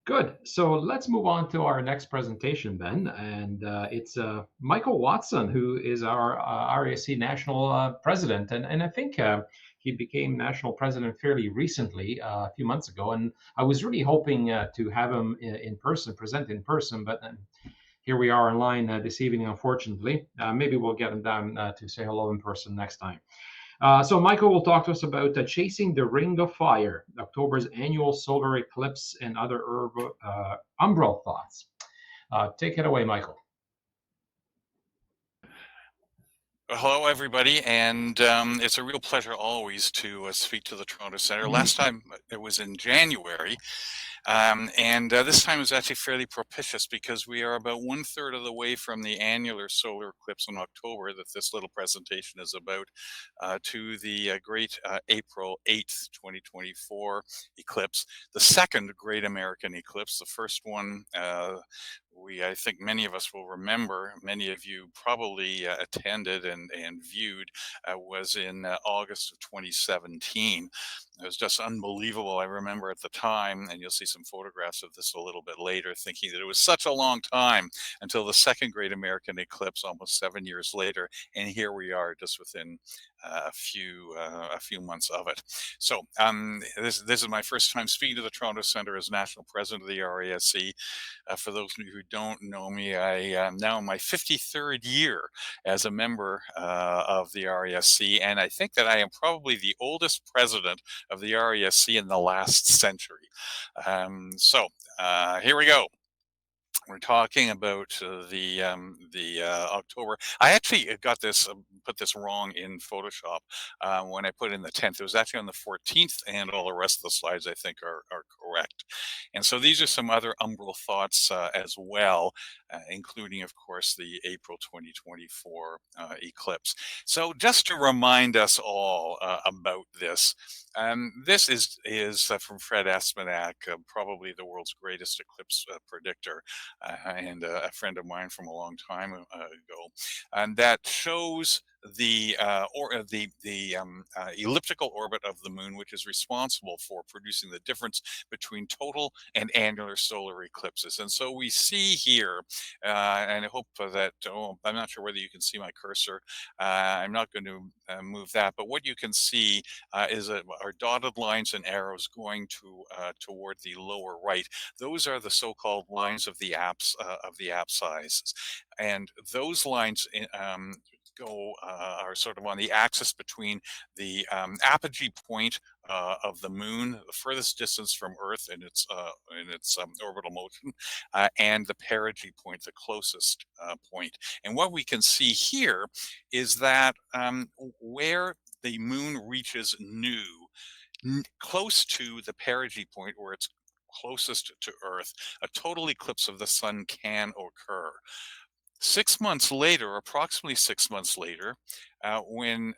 Good. So let's move on to our next presentation, Ben. And it's Michael Watson, who is our RASC national president. And I think he became national president fairly recently, a few months ago. And I was really hoping to have him in person, present in person, but here we are online this evening, unfortunately. Maybe we'll get him down to say hello in person next time. So Michael will talk to us about chasing the ring of fire, October's annual solar eclipse, and other umbral thoughts. Take it away, Michael. Hello, everybody, and it's a real pleasure always to speak to the Toronto Centre. Last time it was in January, and this time is actually fairly propitious because we are about 1/3 of the way from the annular solar eclipse in October that this little presentation is about to the great April 8th, 2024 eclipse, the second great American eclipse. The first one, I think many of us will remember, many of you probably attended and viewed, was in August of 2017. It was just unbelievable. I remember at the time, and you'll see some photographs of this a little bit later, thinking that it was such a long time until the second great American eclipse almost 7 years later. And here we are just within a few months of it. So this is my first time speaking to the Toronto Centre as national president of the RASC. For those of you who don't know me, I am now in my 53rd year as a member of the RASC, and I think that I am probably the oldest president of the RASC in the last century. Here we go. We're talking about the October. I actually got this put this wrong in Photoshop when I put in the 10th. It was actually on the 14th, and all the rest of the slides I think are correct. And so these are some other umbral thoughts as well, including, of course, the April 2024 eclipse. So just to remind us all about this. This is from Fred Espenak, probably the world's greatest eclipse predictor, and a friend of mine from a long time ago, and that shows the elliptical orbit of the moon, which is responsible for producing the difference between total and annular solar eclipses. And so we see here, and I hope that, I'm not sure whether you can see my cursor. I'm not going to move that, but what you can see are dotted lines and arrows going toward the lower right. Those are the so-called lines of the apses, and those lines are sort of on the axis between the apogee point of the moon, the furthest distance from Earth in its orbital motion, and the perigee point, the closest point. And what we can see here is that where the moon reaches close to the perigee point, where it's closest to Earth, a total eclipse of the sun can occur. 6 months later, approximately 6 months later, when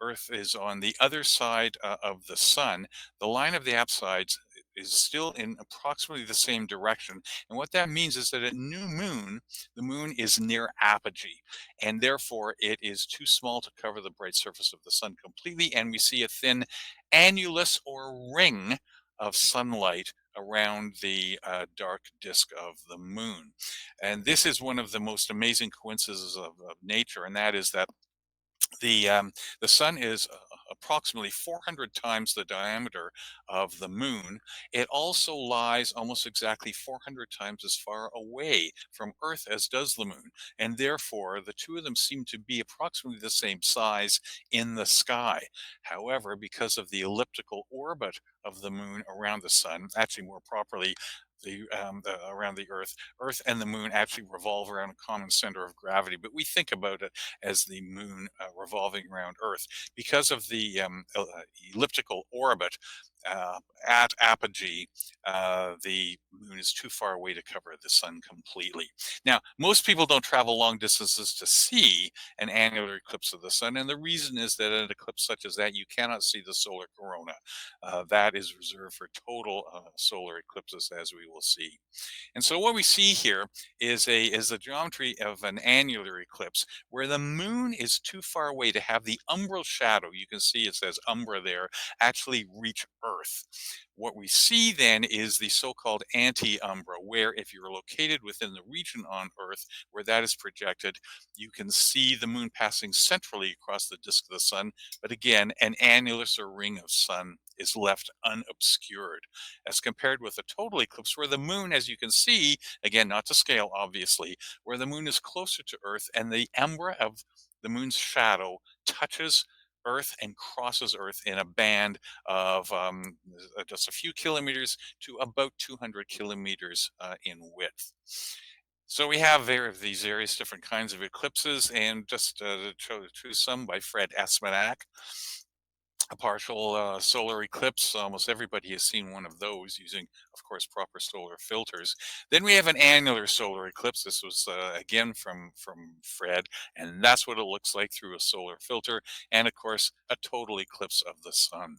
Earth is on the other side of the sun, the line of the apsides is still in approximately the same direction. And what that means is that at new moon, the moon is near apogee, and therefore it is too small to cover the bright surface of the sun completely, and we see a thin annulus or ring of sunlight around the dark disk of the moon. And this is one of the most amazing coincidences of nature, and that is that the sun is approximately 400 times the diameter of the moon. It also lies almost exactly 400 times as far away from Earth as does the moon, and therefore the two of them seem to be approximately the same size in the sky. However, because of the elliptical orbit of the moon around the sun, actually more properly, around the Earth and the moon actually revolve around a common center of gravity, but we think about it as the moon revolving around Earth. Because of the elliptical orbit at apogee, the moon is too far away to cover the sun completely. Now, most people don't travel long distances to see an annular eclipse of the sun, and the reason is that an eclipse such as that, you cannot see the solar corona. That what is reserved for total solar eclipses, as we will see. And so what we see here is the geometry of an annular eclipse where the moon is too far away to have the umbral shadow. You can see it says umbra there, actually reach Earth. What we see then is the so-called anti-umbra, where if you're located within the region on Earth where that is projected, you can see the moon passing centrally across the disk of the sun. But again, an annulus or ring of sun is left unobscured, as compared with a total eclipse where the moon, as you can see, again, not to scale, obviously, where the moon is closer to Earth and the umbra of the moon's shadow touches Earth and crosses Earth in a band of just a few kilometers to about 200 kilometers in width. So we have these various different kinds of eclipses, and just to choose some by Fred Esmenac. A partial solar eclipse. Almost everybody has seen one of those using, of course, proper solar filters. Then we have an annular solar eclipse. This was again from Fred, and that's what it looks like through a solar filter. And of course, a total eclipse of the sun.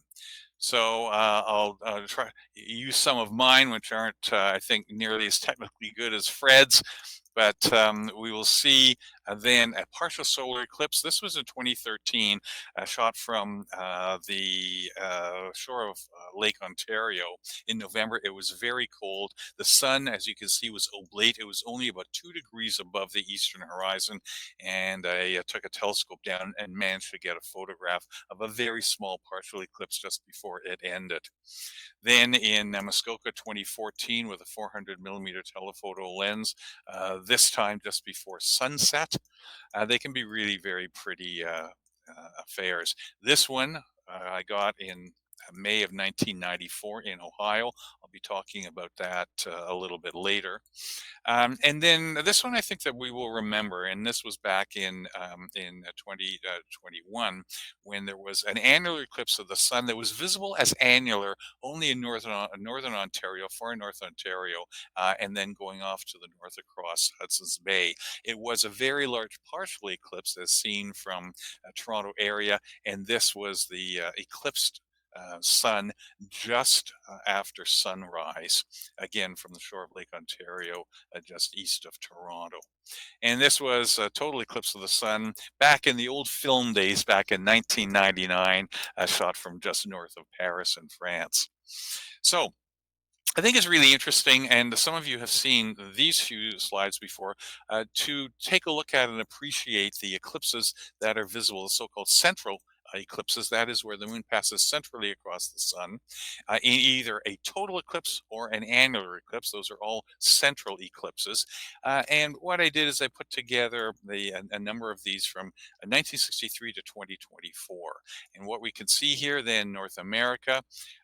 So I'll try use some of mine, which aren't, I think, nearly as technically good as Fred's. But we will see then a partial solar eclipse. This was in 2013, shot from the shore of Lake Ontario in November. It was very cold. The sun, as you can see, was oblate. It was only about 2 degrees above the eastern horizon. And I took a telescope down and managed to get a photograph of a very small partial eclipse just before it ended. Then in Muskoka 2014 with a 400 millimeter telephoto lens, this time just before sunset. They can be really very pretty affairs. This one I got in May of 1994 in Ohio. I'll be talking about that a little bit later. And then this one I think that we will remember, and this was back in 2021 when there was an annular eclipse of the sun that was visible as annular only in northern Ontario, far north Ontario, and then going off to the north across Hudson's Bay. It was a very large partial eclipse as seen from Toronto area, and this was the eclipsed sun just after sunrise, again from the shore of Lake Ontario, just east of Toronto. And this was a total eclipse of the sun back in the old film days, back in 1999, shot from just north of Paris in France. So I think it's really interesting, and some of you have seen these few slides before, to take a look at and appreciate the eclipses that are visible, the so-called central eclipses. That is where the moon passes centrally across the sun, in either a total eclipse or an annular eclipse. Those are all central eclipses. And what I did is I put together a number of these from 1963 to 2024. And what we can see here then, North America,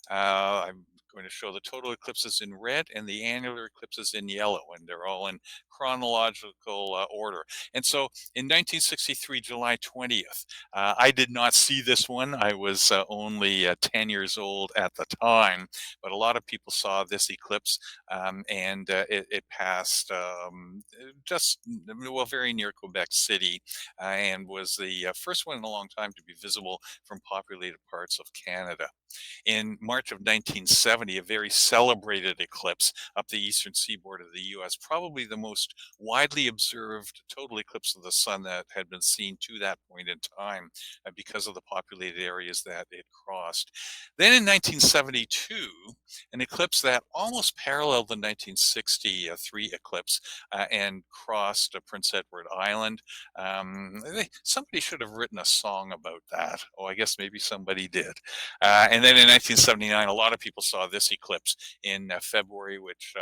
I'm going to show the total eclipses in red and the annular eclipses in yellow, and they're all in chronological order. And so in 1963, July 20th, I did not see this one. I was only 10 years old at the time, but a lot of people saw this eclipse, and it passed just, well, very near Quebec City, and was the first one in a long time to be visible from populated parts of Canada. In March of 1970, a very celebrated eclipse up the eastern seaboard of the U.S., probably the most widely observed total eclipse of the sun that had been seen to that point in time, because of the populated areas that it crossed. Then in 1972, an eclipse that almost paralleled the 1963 eclipse and crossed Prince Edward Island. Somebody should have written a song about that. Oh, I guess maybe somebody did. And then in 1979, a lot of people saw this eclipse in February, which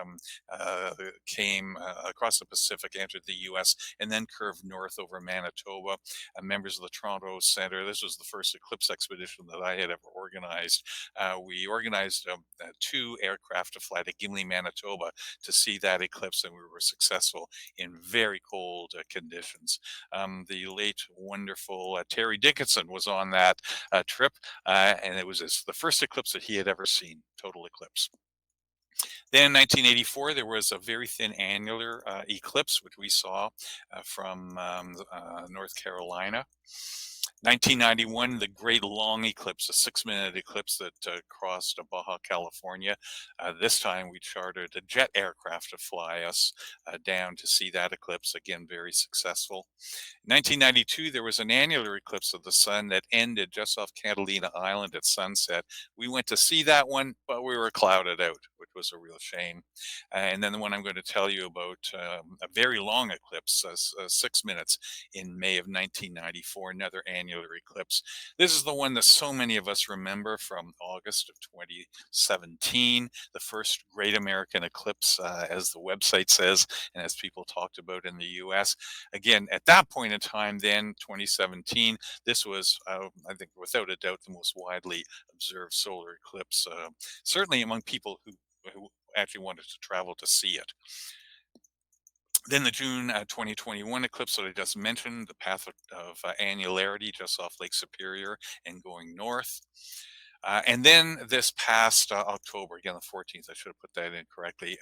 came across the Pacific, entered the U.S., and then curved north over Manitoba. Members of the Toronto Centre, this was the first eclipse expedition that I had ever organized. We organized 2 aircraft to fly to Gimli, Manitoba to see that eclipse, and we were successful in very cold conditions. The late, wonderful Terry Dickinson was on that trip, and it was the first eclipse that he had ever seen, total eclipse. Then in 1984, there was a very thin annular eclipse, which we saw from North Carolina. 1991, the Great Long Eclipse, a 6-minute eclipse that crossed Baja California. This time we chartered a jet aircraft to fly us down to see that eclipse. Again, very successful. 1992, there was an annular eclipse of the sun that ended just off Catalina Island at sunset. We went to see that one, but we were clouded out, which was a real shame. And then the one I'm going to tell you about, a very long eclipse, 6 minutes in May of 1994, another annular eclipse. This is the one that so many of us remember from August of 2017, the first great American eclipse, as the website says, and as people talked about in the US. Again, at that point in time, then 2017, this was, I think, without a doubt, the most widely observed solar eclipse, certainly among people who actually wanted to travel to see it. Then the June 2021 eclipse that I just mentioned, the path of annularity just off Lake Superior and going north. And then this past October, again, the 14th, I should have put that in correctly,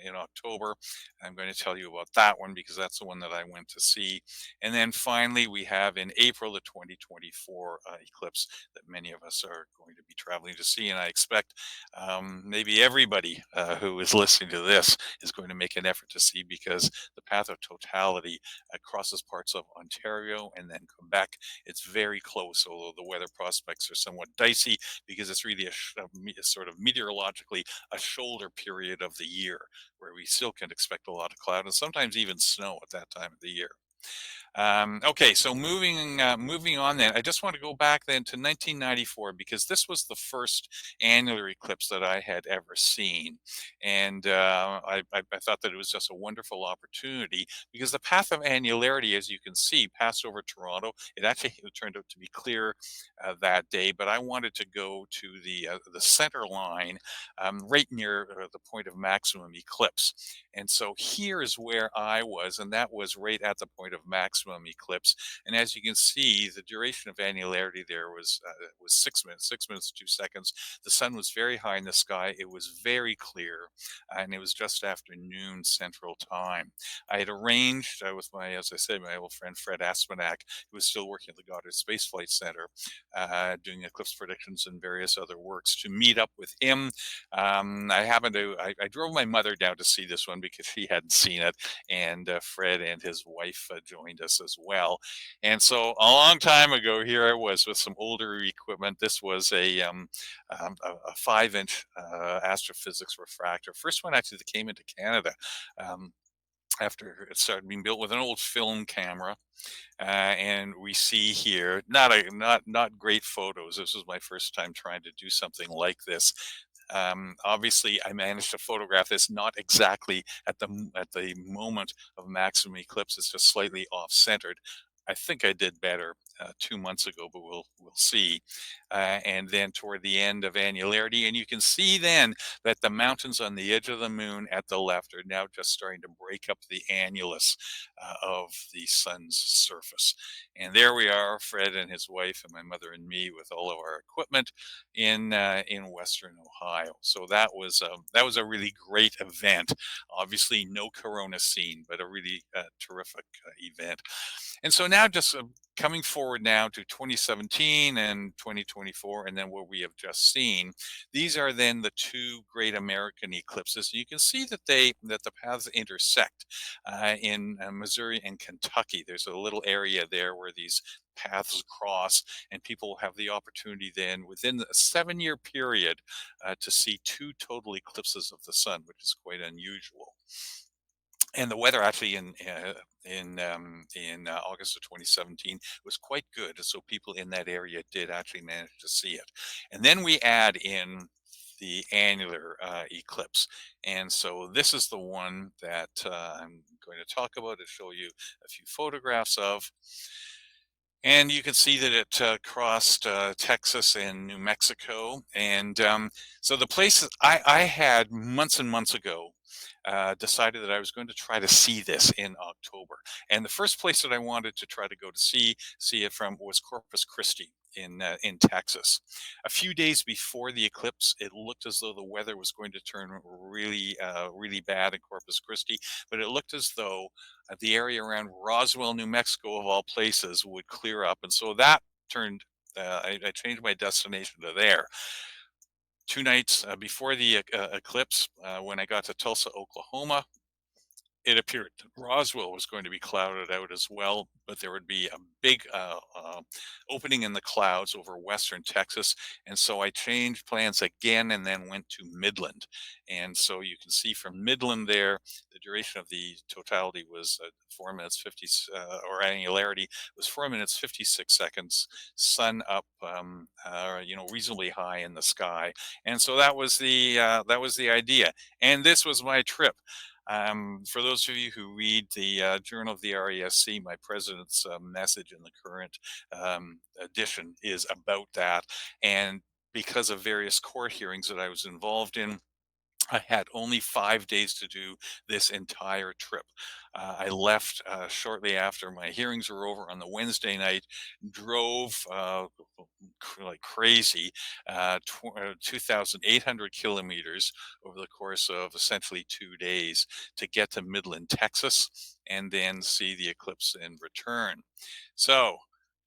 in October. I'm going to tell you about that one because that's the one that I went to see. And then finally, we have in April the 2024 eclipse that many of us are going to be traveling to see. And I expect maybe everybody who is listening to this is going to make an effort to see, because the path of totality crosses parts of Ontario and then Quebec. It's very close, although the weather prospects are somewhat dicey because it's really a sort of meteorologically a shoulder period of the year where we still can expect a lot of cloud and sometimes even snow at that time of the year. Okay, so moving on then, I just want to go back then to 1994 because this was the first annular eclipse that I had ever seen. And I thought that it was just a wonderful opportunity because the path of annularity, as you can see, passed over Toronto. It actually turned out to be clear that day, but I wanted to go to the center line right near the point of maximum eclipse. And so here is where I was, and that was right at the point of maximum eclipse. And as you can see, the duration of annularity there was 6 minutes, 6 minutes 2 seconds. The sun was very high in the sky. It was very clear, and it was just after noon Central Time. I had arranged with my, as I said, my old friend Fred Aspanak, who was still working at the Goddard Space Flight Center, doing eclipse predictions and various other works, to meet up with him. I drove my mother down to see this one because she hadn't seen it, and Fred and his wife joined us as well. And so a long time ago, here I was with some older equipment. This was a 5-inch astrophysics refractor, first one actually that came into Canada. After it started being built, with an old film camera, and we see here not great photos. This was my first time trying to do something like this. Obviously, I managed to photograph this not exactly at the moment of maximum eclipse. It's just slightly off centered. I think I did better 2 months ago, but we'll see. And then toward the end of annularity, and you can see then that the mountains on the edge of the moon at the left are now just starting to break up the annulus of the sun's surface. And there we are, Fred and his wife and my mother and me with all of our equipment in Western Ohio. So that was a really great event. Obviously, no corona scene, but a really terrific event. And so now just coming forward now to 2017 and 2024, and then what we have just seen, these are then the two great American eclipses. You can see that the paths intersect in Missouri and Kentucky. There's a little area there where these paths cross, and people have the opportunity then within a 7-year period to see two total eclipses of the sun, which is quite unusual. And the weather actually in August of 2017 was quite good, so people in that area did actually manage to see it. And then we add in the annular eclipse, and so this is the one that I'm going to talk about and show you a few photographs of. And you can see that it crossed Texas and New Mexico. And so the places I had months and months ago decided that I was going to try to see this in October. And the first place that I wanted to try to go to see it from was Corpus Christi in Texas. A few days before the eclipse, it looked as though the weather was going to turn really bad in Corpus Christi, but it looked as though the area around Roswell, New Mexico, of all places, would clear up, and so that turned. I changed my destination to there. 2 nights before the eclipse, when I got to Tulsa, Oklahoma, it appeared Roswell was going to be clouded out as well, but there would be a big opening in the clouds over western Texas. And so I changed plans again and then went to Midland. And so you can see from Midland there, the duration of the totality was 4 minutes 50, or annularity was 4 minutes 56 seconds, sun up, reasonably high in the sky. And so that was the idea. And this was my trip. For those of you who read the Journal of the RESC, my president's message in the current edition is about that. And because of various court hearings that I was involved in, I had only 5 days to do this entire trip. I left shortly after my hearings were over on the Wednesday night, drove like crazy, 2,800 kilometers over the course of essentially 2 days to get to Midland, Texas, and then see the eclipse in return. So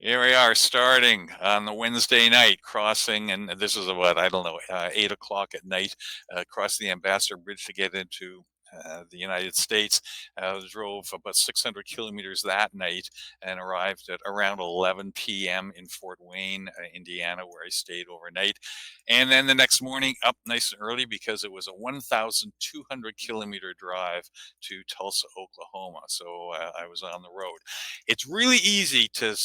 here we are, starting on the Wednesday night, crossing, and this is about, I don't know, 8 o'clock at night, crossed the Ambassador Bridge to get into the United States. Drove about 600 kilometers that night and arrived at around 11 p.m. in Fort Wayne, Indiana, where I stayed overnight. And then the next morning, up nice and early because it was a 1,200 kilometer drive to Tulsa, Oklahoma. So I was on the road. It's really easy to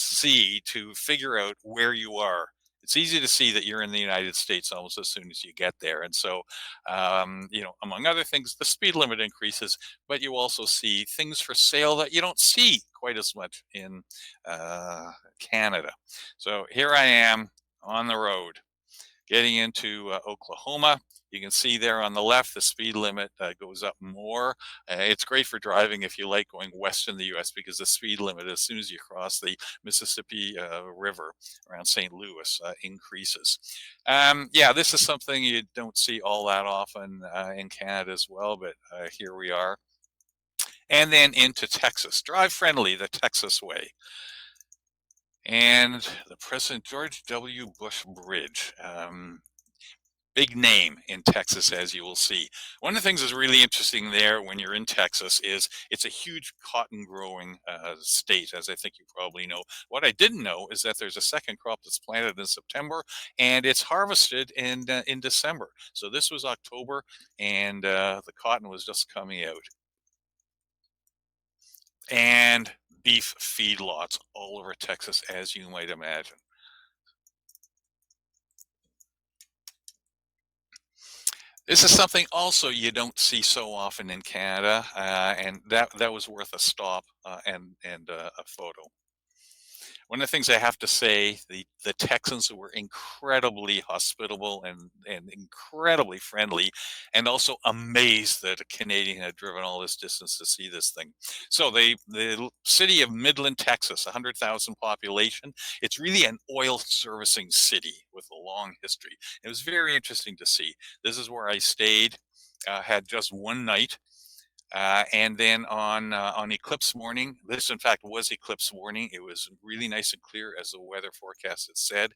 figure out where you are. It's easy to see that you're in the United States almost as soon as you get there. And so, among other things, the speed limit increases, but you also see things for sale that you don't see quite as much in Canada. So here I am on the road, getting into Oklahoma. You can see there on the left, the speed limit goes up more. It's great for driving if you like going west in the U.S. because the speed limit, as soon as you cross the Mississippi River around St. Louis, increases. This is something you don't see all that often in Canada as well, but here we are. And then into Texas. Drive friendly, the Texas way. And the President George W. Bush Bridge. Big name in Texas, as you will see. One of the things that's really interesting there when you're in Texas is it's a huge cotton growing state, as I think you probably know. What I didn't know is that there's a second crop that's planted in September and it's harvested in December. So this was October and the cotton was just coming out. And beef feedlots all over Texas, as you might imagine. This is something also you don't see so often in Canada, and that was worth a stop and a photo. One of the things I have to say, the Texans were incredibly hospitable and incredibly friendly, and also amazed that a Canadian had driven all this distance to see this thing. So the city of Midland, Texas, 100,000 population. It's really an oil servicing city with a long history. It was very interesting to see. This is where I stayed, had just one night. And then on eclipse morning, this in fact was eclipse morning. It was really nice and clear as the weather forecast had said.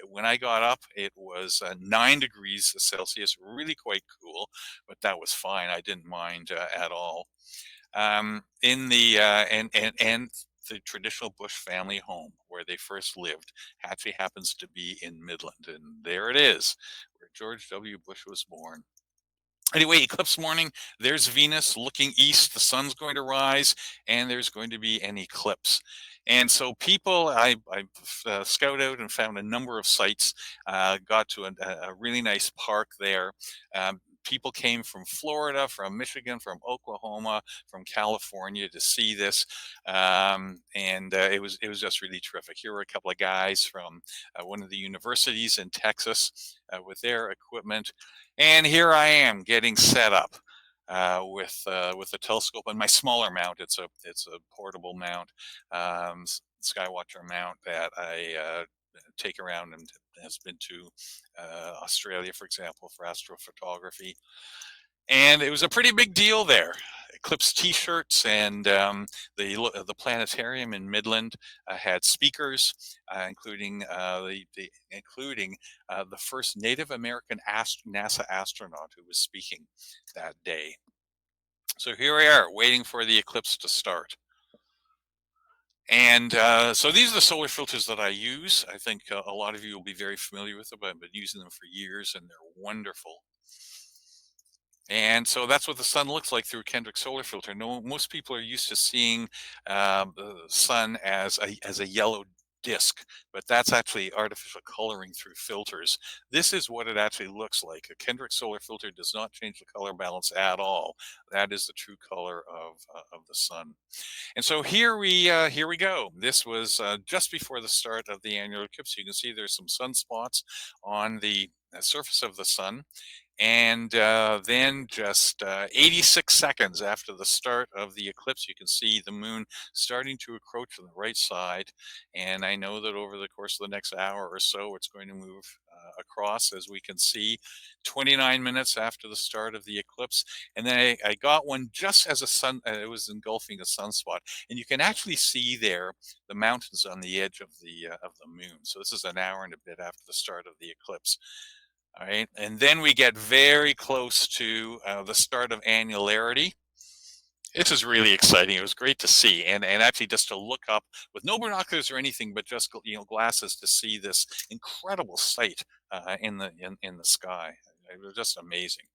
When I got up, it was 9 degrees Celsius, really quite cool, but that was fine. I didn't mind at all. In the and the traditional Bush family home where they first lived actually happens to be in Midland, and there it is, where George W. Bush was born. Anyway, eclipse morning, there's Venus looking east, the sun's going to rise, and there's going to be an eclipse. And so people, I scouted out and found a number of sites, got to a really nice park there. People came from Florida, from Michigan, from Oklahoma, from California to see this, and it was just really terrific. Here were a couple of guys from one of the universities in Texas with their equipment, and here I am getting set up. with a telescope and my smaller mount. It's a portable mount, Skywatcher mount that I take around and has been to Australia, for example, for astrophotography. And it was a pretty big deal there. Eclipse T-shirts and the planetarium in Midland had speakers, including the first Native American NASA astronaut who was speaking that day. So here we are, waiting for the eclipse to start. And so these are the solar filters that I use. I think a lot of you will be very familiar with them. I've been using them for years, and they're wonderful. And so that's what the sun looks like through a Kendrick solar filter. No, most people are used to seeing the sun as a yellow disk, but that's actually artificial coloring through filters. This is what it actually looks like. A Kendrick solar filter does not change the color balance at all. That is the true color of the sun. And so here we go. This was just before the start of the annular eclipse. You can see there's some sunspots on the surface of the sun. And then just 86 seconds after the start of the eclipse, you can see the moon starting to encroach on the right side. And I know that over the course of the next hour or so, it's going to move across, as we can see, 29 minutes after the start of the eclipse. And then I got one just as it was engulfing a sunspot. And you can actually see there the mountains on the edge of the moon. So this is an hour and a bit after the start of the eclipse. All right, and then we get very close to the start of annularity. This is really exciting. It was great to see, and actually just to look up with no binoculars or anything, but just glasses to see this incredible sight in the sky. It was just amazing.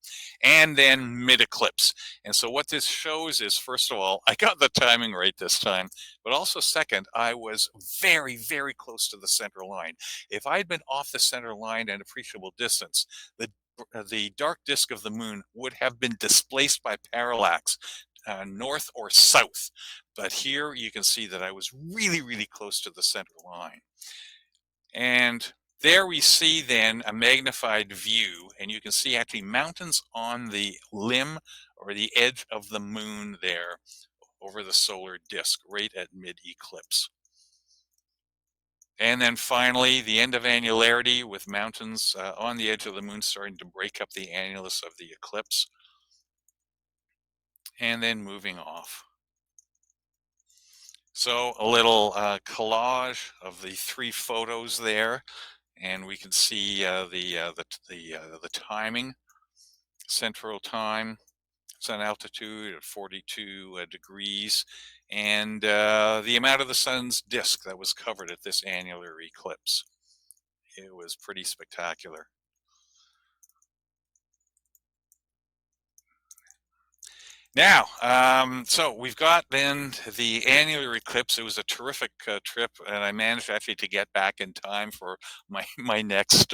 And then mid eclipse. And so what this shows is, first of all, I got the timing right this time, but also second, I was very, very close to the center line. If I had been off the center line an appreciable distance, the dark disk of the moon would have been displaced by parallax north or south. But here you can see that I was really, really close to the center line. And there we see then a magnified view, and you can see actually mountains on the limb or the edge of the moon there over the solar disk right at mid-eclipse. And then finally, the end of annularity with mountains on the edge of the moon starting to break up the annulus of the eclipse. And then moving off. So a little collage of the three photos there, and we can see the timing, central time, sun altitude at 42 degrees, and the amount of the sun's disk that was covered at this annular eclipse. It was pretty spectacular. Now, so we've got then the annular eclipse. It was a terrific trip, and I managed actually to get back in time for my next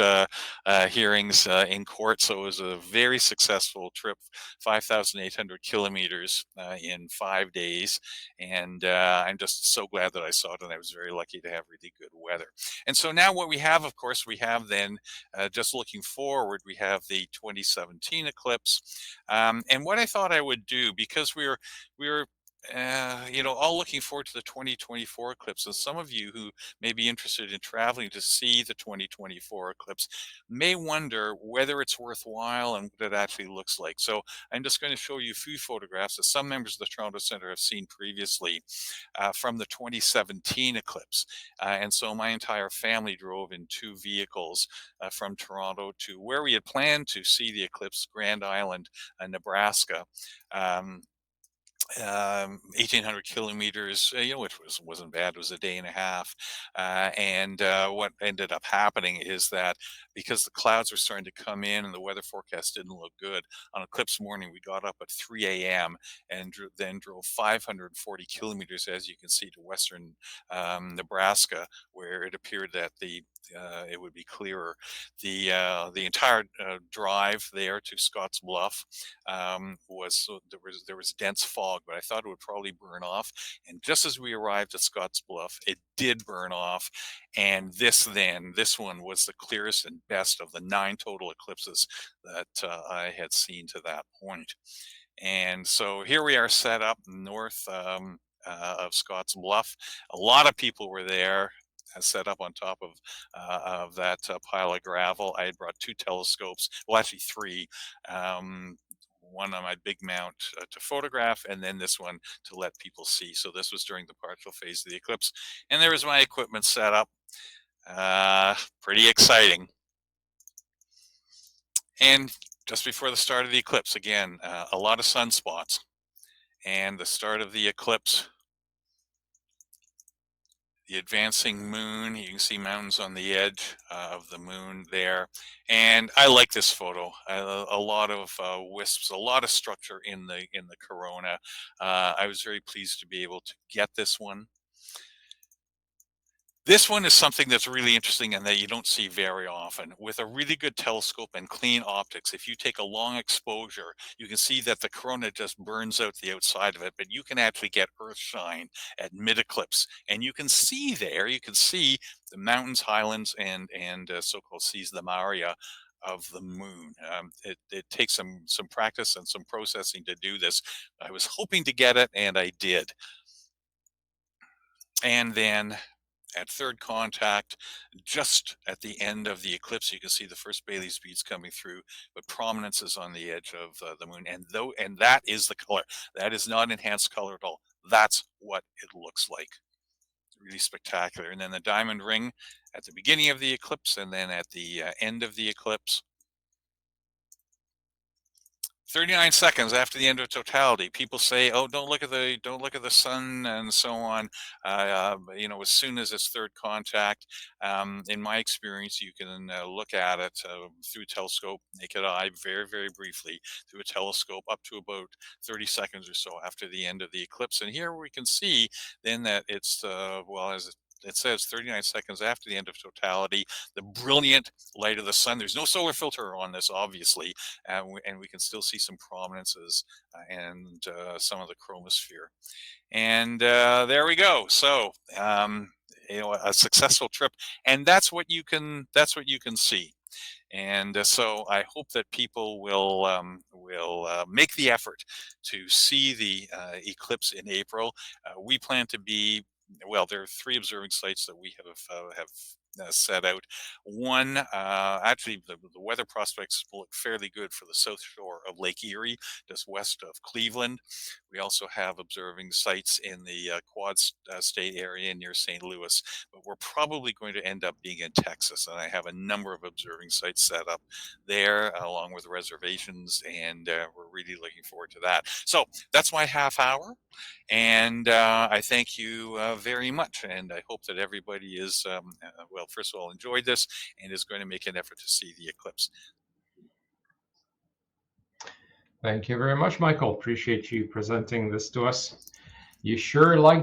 hearings in court. So it was a very successful trip, 5,800 kilometers in 5 days, and I'm just so glad that I saw it, and I was very lucky to have really good weather. And so now what we have, of course, we have then just looking forward, we have the 2017 eclipse. And what I thought I would do, because we were all looking forward to the 2024 eclipse, and some of you who may be interested in traveling to see the 2024 eclipse may wonder whether it's worthwhile and what it actually looks like. So I'm just going to show you a few photographs that some members of the Toronto Centre have seen previously from the 2017 eclipse. And so my entire family drove in two vehicles from Toronto to where we had planned to see the eclipse, Grand Island, Nebraska. 1,800 kilometers, which wasn't bad. It was a day and a half. And what ended up happening is that because the clouds were starting to come in and the weather forecast didn't look good, on eclipse morning, we got up at 3 a.m. and then drove 540 kilometers, as you can see, to western Nebraska, where it appeared that it would be clearer. The entire drive there to Scotts Bluff there was dense fog, but I thought it would probably burn off. And just as we arrived at Scotts Bluff, it did burn off. And this one was the clearest and best of the 9 total eclipses that I had seen to that point. And so here we are set up north of Scotts Bluff. A lot of people were there, set up on top of that pile of gravel. I had brought 2 telescopes, well, actually 3. One on my big mount to photograph, and then this one to let people see. So this was during the partial phase of the eclipse, and there was my equipment set up. Pretty exciting. And just before the start of the eclipse, again, a lot of sunspots. And the start of the eclipse, the advancing moon, you can see mountains on the edge of the moon there. And I like this photo. A lot of wisps, a lot of structure in the corona. I was very pleased to be able to get this one. This one is something that's really interesting and that you don't see very often. With a really good telescope and clean optics, if you take a long exposure, you can see that the corona just burns out the outside of it, but you can actually get earth shine at mid-eclipse. And you can see there, you can see the mountains, highlands, and so-called seas, the Maria of the moon. It takes some practice and some processing to do this. I was hoping to get it, and I did. And then at third contact, just at the end of the eclipse, you can see the first Baily's beads coming through, but prominence is on the edge of the moon, and that is the color. That is not enhanced color at all. That's what it looks like. Really spectacular. And then the diamond ring at the beginning of the eclipse, and then at the end of the eclipse. 39 seconds after the end of totality, people say, "Oh, don't look at the sun," and so on. As soon as it's third contact, in my experience, you can look at it through a telescope, naked eye, very, very briefly through a telescope, up to about 30 seconds or so after the end of the eclipse. And here we can see then that it's as it says 39 seconds after the end of totality, the brilliant light of the sun. There's no solar filter on this, obviously, and we can still see some prominences and some of the chromosphere. And there we go. So a successful trip, and that's what you can see. And so I hope that people will make the effort to see the eclipse in April. We plan to be, well, there are 3 observing sites that we have set out. One, actually, the weather prospects look fairly good for the south shore of Lake Erie, just west of Cleveland. We also have observing sites in the Quad State area near St. Louis, but we're probably going to end up being in Texas. And I have a number of observing sites set up there, along with reservations, and we're really looking forward to that. So that's my half hour. And I thank you very much. And I hope that everybody is, well, first of all, enjoyed this and is going to make an effort to see the eclipse. Thank you very much, Michael. Appreciate you presenting this to us. You sure like